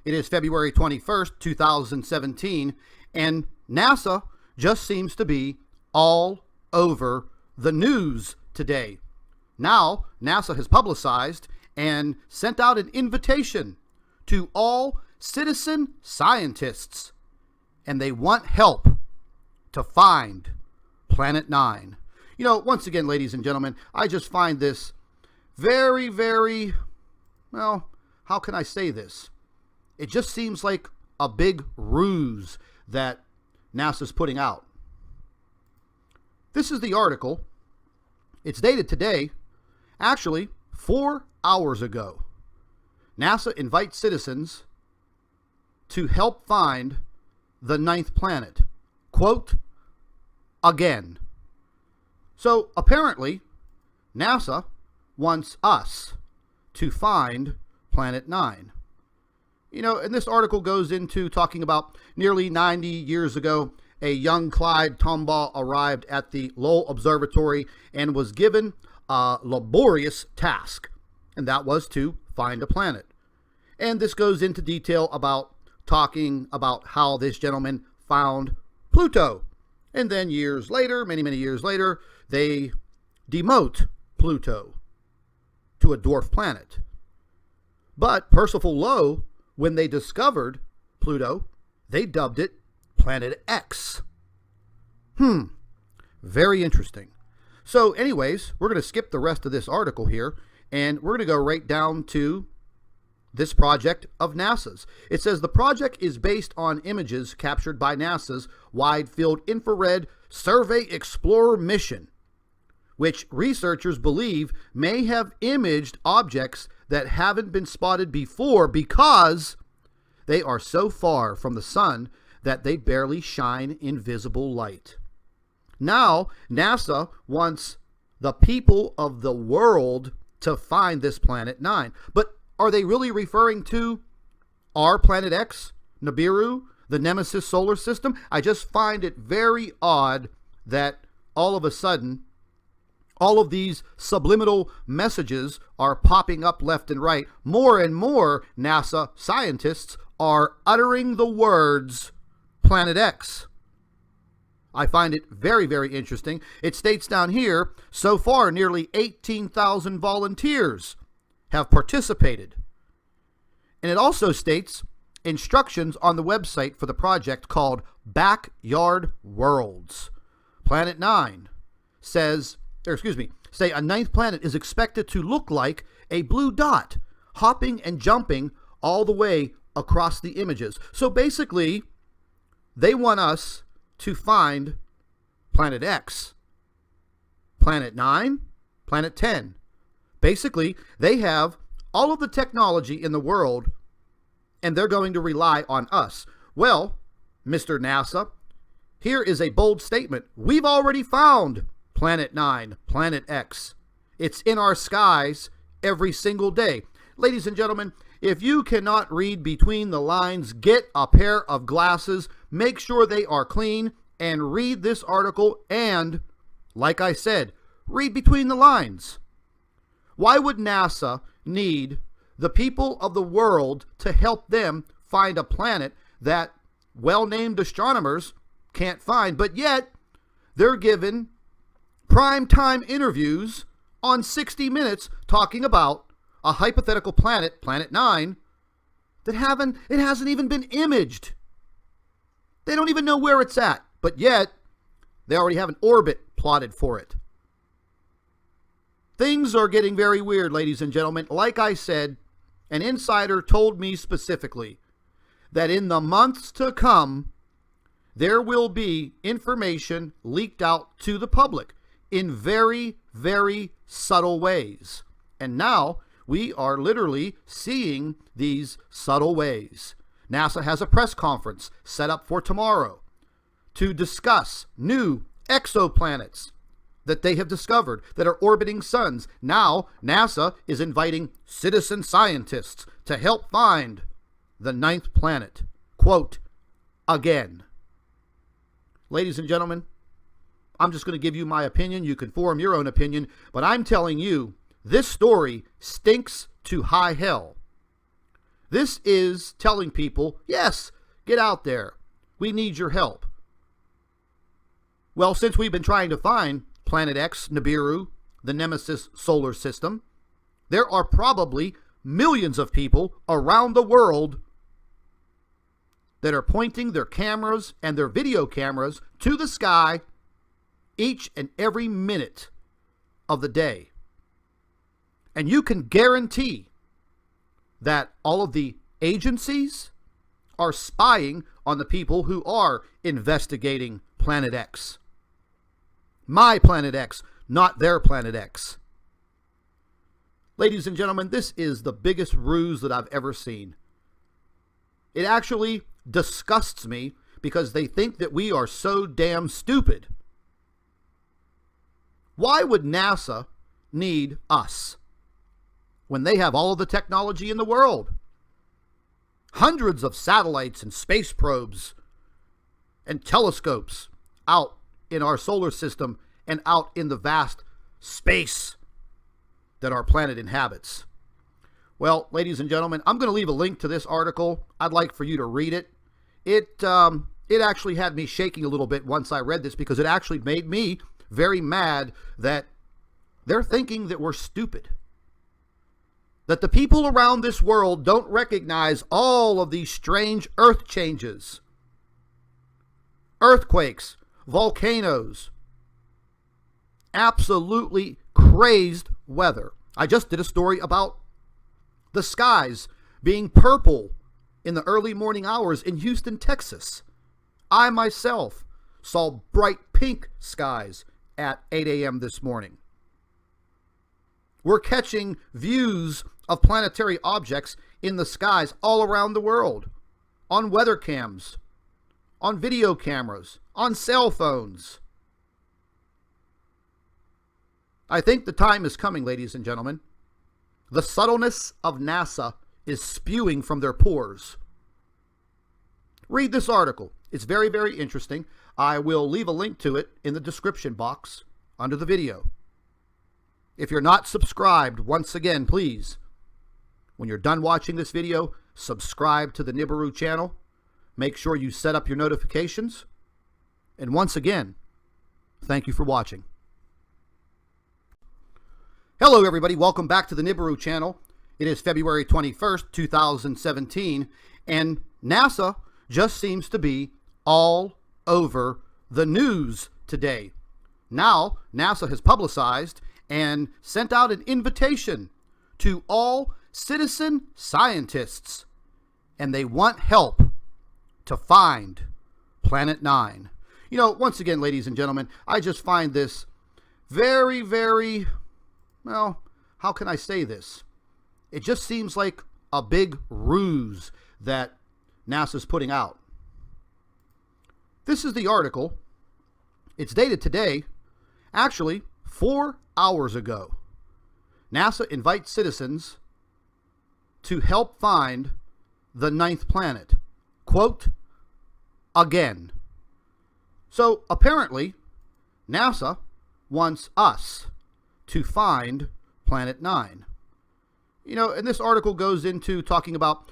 It is February 21st, 2017, and NASA just seems to be all over the news today. Now, NASA has publicized and sent out an invitation to all citizen scientists, and they want help to find Planet 9. You know, once again, ladies and gentlemen, I just find this very, very, well, how can I say this? It just seems like a big ruse that NASA's putting out. This is the article. It's dated today, actually 4 hours ago. NASA invites citizens to help find the 9th planet. Quote, again. So apparently, NASA wants us to find Planet 9. You know, and this article goes into talking about nearly 90 years ago, a young Clyde Tombaugh arrived at the Lowell Observatory and was given a laborious task, and that was to find a planet. And this goes into detail about talking about how this gentleman found Pluto. And then years later, many, many years later, they demote Pluto to a dwarf planet. But Percival Lowe, when they discovered Pluto, they dubbed it Planet X. Very interesting. So anyways, we're going to skip the rest of this article here, and we're going to go right down to this project of NASA's. It says the project is based on images captured by NASA's Wide Field Infrared Survey Explorer mission, which researchers believe may have imaged objects that haven't been spotted before because they are so far from the sun that they barely shine invisible light. Now, NASA wants the people of the world to find this Planet 9. But are they really referring to our Planet X, NIBIRU, the Nemesis solar system? I just find it very odd that all of a sudden, all of these subliminal messages are popping up left and right. More and more NASA scientists are uttering the words Planet X. I find it very, very interesting. It states down here, so far nearly 18,000 volunteers have participated. And it also states instructions on the website for the project called Backyard Worlds. Planet 9 say a 9th planet is expected to look like a blue dot, hopping and jumping all the way across the images. So basically, they want us to find Planet X, Planet 9, Planet 10. Basically, they have all of the technology in the world, and they're going to rely on us. Well, Mr. NASA, here is a bold statement. We've already found Planet 9, Planet X. It's in our skies every single day. Ladies and gentlemen, if you cannot read between the lines, get a pair of glasses, make sure they are clean, and read this article, and, like I said, read between the lines. Why would NASA need the people of the world to help them find a planet that well-named astronomers can't find, but yet they're given primetime interviews on 60 Minutes talking about a hypothetical planet, Planet 9, that hasn't even been imaged. They don't even know where it's at, but yet they already have an orbit plotted for it. Things are getting very weird, ladies and gentlemen. Like I said, an insider told me specifically that in the months to come, there will be information leaked out to the public in very, very subtle ways. And now we are literally seeing these subtle ways. NASA has a press conference set up for tomorrow to discuss new exoplanets that they have discovered that are orbiting suns. Now, NASA is inviting citizen scientists to help find the 9th planet. Quote, again. Ladies and gentlemen, I'm just going to give you my opinion. You can form your own opinion, but I'm telling you, this story stinks to high hell. This is telling people, yes, get out there. We need your help. Well, since we've been trying to find Planet X, NIBIRU, the Nemesis solar system, there are probably millions of people around the world that are pointing their cameras and their video cameras to the sky each and every minute of the day. And you can guarantee that all of the agencies are spying on the people who are investigating Planet X. My Planet X, not their Planet X. Ladies and gentlemen, this is the biggest ruse that I've ever seen. It actually disgusts me because they think that we are so damn stupid. Why would NASA need us when they have all of the technology in the world? Hundreds of satellites and space probes and telescopes out in our solar system and out in the vast space that our planet inhabits. Well, ladies and gentlemen, I'm going to leave a link to this article. I'd like for you to read it. It actually had me shaking a little bit once I read this because it actually made me very mad that they're thinking that we're stupid. That the people around this world don't recognize all of these strange earth changes. Earthquakes, volcanoes, absolutely crazed weather. I just did a story about the skies being purple in the early morning hours in Houston, Texas. I myself saw bright pink skies at 8 a.m. this morning. We're catching views of planetary objects in the skies all around the world, on weather cams, on video cameras, on cell phones. I think the time is coming, ladies and gentlemen. The subtleness of NASA is spewing from their pores. Read this article. It's very, very interesting. I will leave a link to it in the description box under the video. If you're not subscribed, once again, please, when you're done watching this video, subscribe to the NIBIRU channel. Make sure you set up your notifications. And once again, thank you for watching. Hello, everybody. Welcome back to the NIBIRU channel. It is February 21st, 2017, and NASA just seems to be all over the news today. Now, NASA has publicized and sent out an invitation to all citizen scientists, and they want help to find Planet 9. You know, once again, ladies and gentlemen, I just find this very, very, well, how can I say this? It just seems like a big ruse that NASA's putting out. This is the article. It's dated today, actually 4 hours ago. NASA invites citizens to help find the 9th planet. Quote, again. So apparently, NASA wants us to find Planet 9. You know, and this article goes into talking about